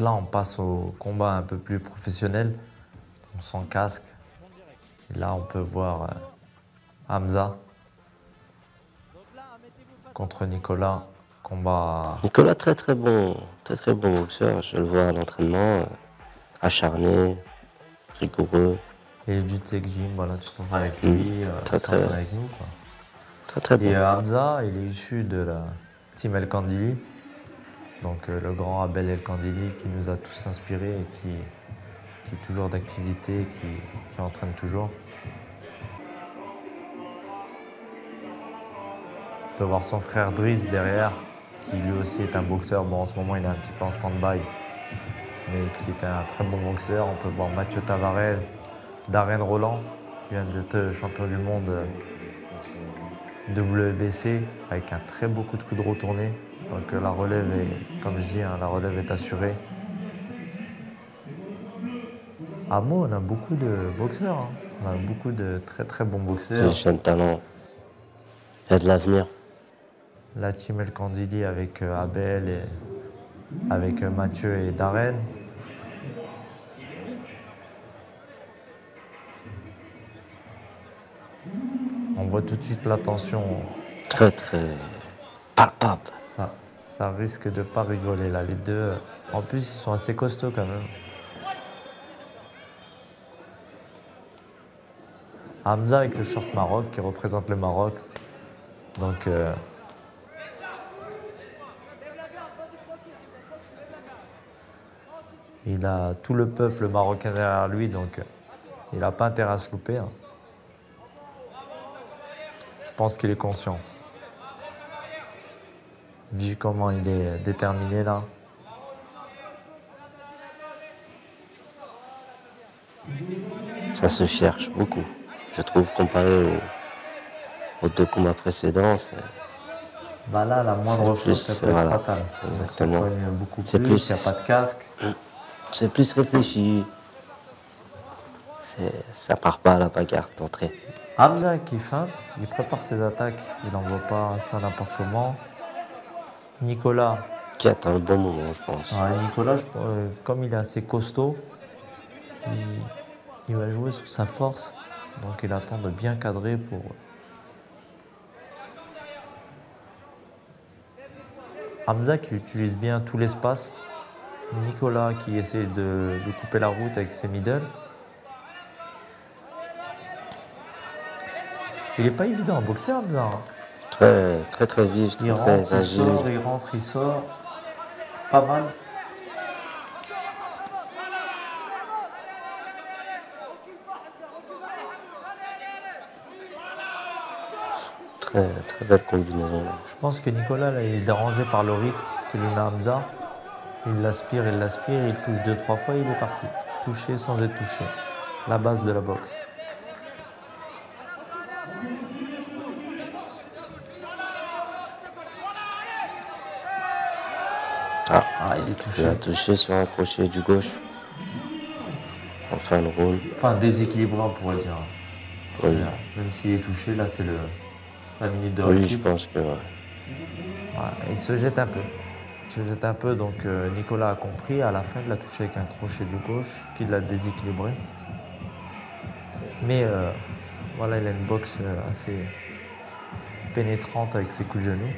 là, on passe au combat un peu plus professionnel. On s'en casque. Et là, on peut voir Hamza contre Nicolas. Combat. Nicolas, très très bon boxeur. Je le vois à l'entraînement, acharné, rigoureux. Et du Tech Gym, voilà, tu t'entraînes avec lui, il s'entraîne avec nous, quoi. Très très bon. Et Hamza, il est issu de la team El Kandili. Donc le grand Abel El Kandili qui nous a tous inspirés et qui est toujours d'activité, qui entraîne toujours. On peut voir son frère Driss derrière, qui lui aussi est un boxeur. Bon, en ce moment, il est un petit peu en stand-by, mais qui est un très bon boxeur. On peut voir Mathieu Tavares, Darren Roland, qui vient d'être champion du monde WBC, avec un très beau coup de coude retourné. Donc la relève est, comme je dis, la relève est assurée. À Meaux, on a beaucoup de boxeurs. Hein. On a beaucoup de très très bons boxeurs. Des jeunes talents. Il y a de l'avenir. La team El Kandili avec Abel, et avec Mathieu et Darren. On voit tout de suite la tension. Très très palpable. Ça risque de pas rigoler là, les deux. En plus, ils sont assez costauds quand même. Hamza avec le short Maroc qui représente le Maroc. Donc il a tout le peuple marocain derrière lui, donc il n'a pas intérêt à se louper. Hein. Je pense qu'il est conscient. Vu comment il est déterminé là. Ça se cherche beaucoup. Je trouve comparé aux deux combats précédents, bah là, la moindre faute, ça peut être fatale. Donc ça cogne beaucoup plus, il n'y a pas de casque. C'est plus réfléchi. Ça part pas à la bagarre d'entrée. Hamza qui feinte, il prépare ses attaques, il n'envoie pas ça n'importe comment. Nicolas. Qui attend le bon moment, je pense. Nicolas, comme il est assez costaud, il va jouer sur sa force. Donc il attend de bien cadrer pour... Hamza qui utilise bien tout l'espace. Nicolas qui essaie de couper la route avec ses middle. Il n'est pas évident à boxer, Hamza. Très très très vif, il rentre, il sort, il rentre, il sort. Pas mal. Très très belle combinaison. Je pense que Nicolas là, il est dérangé par le rythme que lui met Hamza. Il l'aspire, il touche 2-3 fois, il est parti. Touché sans être touché. La base de la boxe. Il est touché. Il a touché sur un crochet du gauche. En fin de round. Enfin, déséquilibré, on pourrait dire. Oui. Même s'il est touché, là, c'est la minute de récup. Oui, je pense que... il se jette un peu. Donc Nicolas a compris. À la fin, il l'a touché avec un crochet du gauche qui l'a déséquilibré. Mais voilà, il a une boxe assez pénétrante avec ses coups de genoux.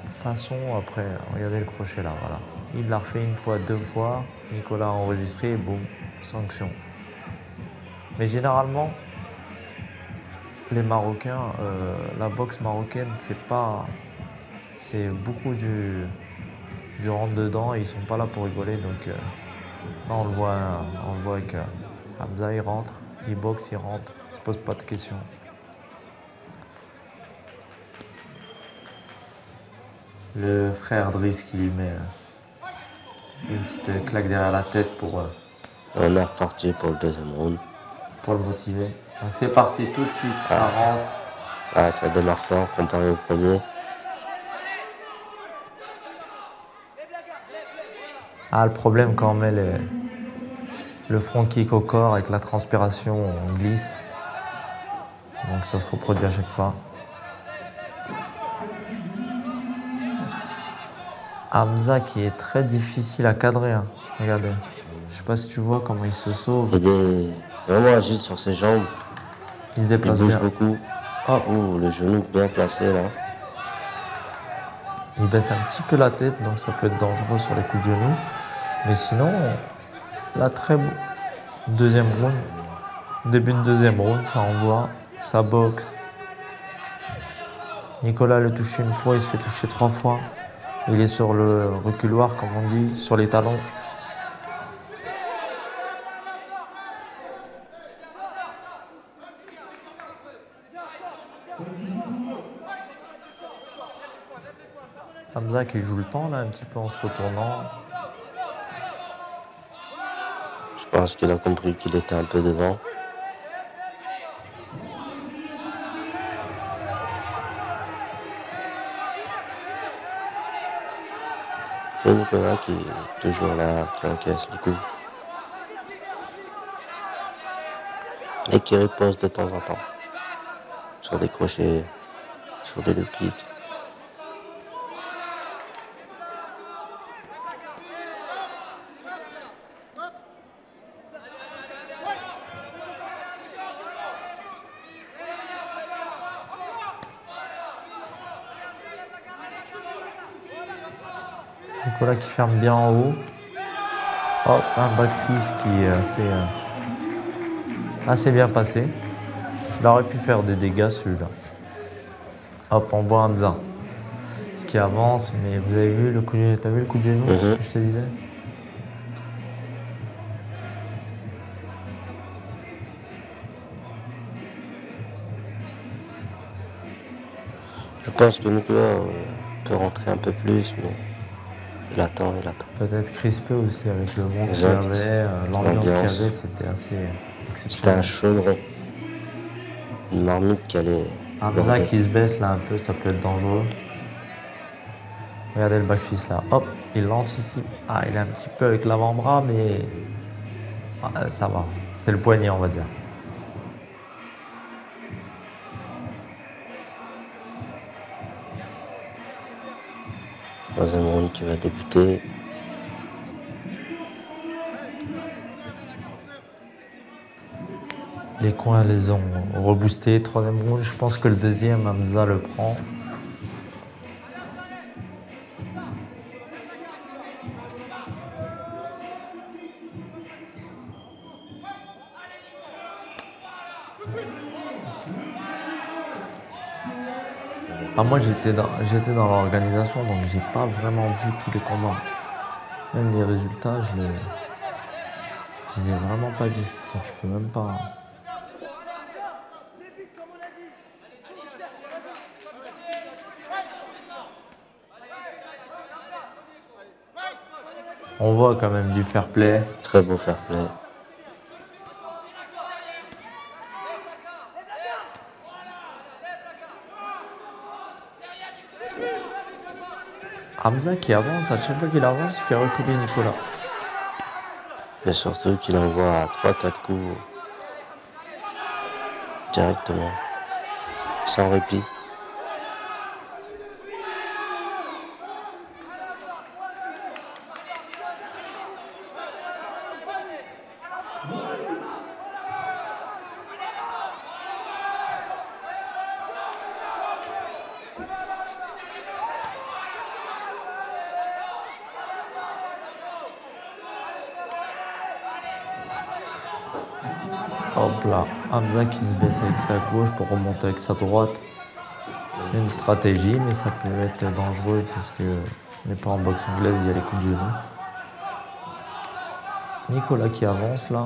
Façon, après, regardez le crochet là, voilà. Il l'a refait une fois, 2 fois. Nicolas a enregistré et boum, sanction. Mais généralement, les Marocains, la boxe marocaine, c'est beaucoup du rentre-dedans et ils sont pas là pour rigoler. Donc là, on le voit avec Hamza, il rentre, il boxe, il rentre, il se pose pas de questions. Le frère Driss qui lui met une petite claque derrière la tête pour... On est reparti pour le deuxième round. Pour le motiver. Donc c'est parti tout de suite, ça rentre. Ça démarre fort comparé au premier. Le problème quand on met le front kick au corps avec la transpiration, on glisse. Donc ça se reproduit à chaque fois. Hamza qui est très difficile à cadrer. Hein. Regardez. Je sais pas si tu vois comment il se sauve. Il est vraiment agile sur ses jambes. Il se Il déplace bouge bien. beaucoup. Hop. Ouh, le genou bien placé là. Il baisse un petit peu la tête, donc ça peut être dangereux sur les coups de genou. Mais sinon, là, très beau. Deuxième round. Début de deuxième round, ça envoie. Ça boxe. Nicolas le touche une fois, il se fait toucher 3 fois. Il est sur le reculoir, comme on dit, sur les talons. Hamza qui joue le temps là un petit peu en se retournant. Je pense qu'il a compris qu'il était un peu devant. Et Nicolas qui est toujours là, qui encaisse le coup. Et qui riposte de temps en temps. Sur des crochets, sur des low kicks. Nicolas qui ferme bien en haut. Hop, un backfist qui est assez bien passé. Il aurait pu faire des dégâts celui-là. Hop, on voit Hamza qui avance, mais vous avez vu le coup de, t'as vu le coup de genou, ce que je te disais? Je pense que Nicolas peut rentrer un peu plus, mais il attend. Peut-être crispé aussi avec le monde qu'il y Exact. avait, l'ambiance qu'il y L'ambiance. avait, c'était assez C'était exceptionnel. un chaudron. Une marmite qui allait Hamza déborder. qui se baisse là un peu, ça peut être dangereux. Regardez le backfist là, hop, il l'anticipe. Ah, il est un petit peu avec l'avant-bras, mais ça va. C'est le poignet, on va dire. Troisième round qui va débuter. Les coins les ont reboostés. Troisième round, je pense que le deuxième, Hamza le prend. Ah, moi j'étais dans l'organisation, donc j'ai pas vraiment vu tous les combats. Même les résultats, je les ai vraiment pas vus. Donc je peux même pas. On voit quand même du fair play. Très beau fair play. Hamza qui avance, à chaque fois qu'il avance, il fait reculer Nicolas. Et surtout qu'il envoie 3-4 coups directement, sans répit. Hop là, Hamza qui se baisse avec sa gauche pour remonter avec sa droite. C'est une stratégie, mais ça peut être dangereux parce que on n'est pas en boxe anglaise, il y a les coups de genou. Nicolas qui avance là.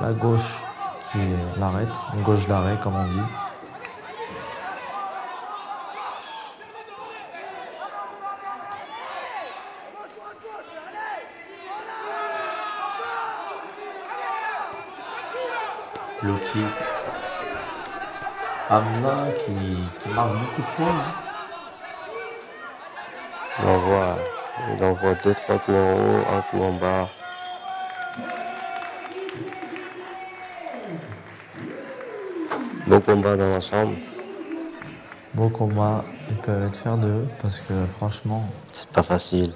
La gauche qui l'arrête, une gauche d'arrêt comme on dit. Le kick. Hamza qui marque beaucoup de points. Hein. Il envoie 2-3 coups en haut, un coup en bas. Bon combat dans l'ensemble. Beau combat, ils peuvent être fiers d'eux parce que franchement, C'est pas facile.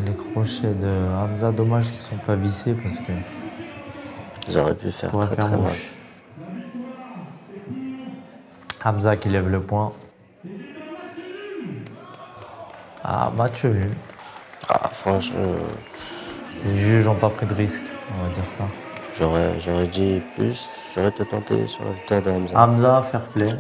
les crochets de Hamza, dommage qu'ils sont pas vissés parce que Ils auraient pu faire pourrait très faire très mal. mouche. Hamza qui lève le poing. Ah, match nul. Ah, franchement, Les juges n'ont pas pris de risque, on va dire ça. j'aurais dit plus. J'aurais été tenté sur la victoire de Hamza. Hamza, fair play.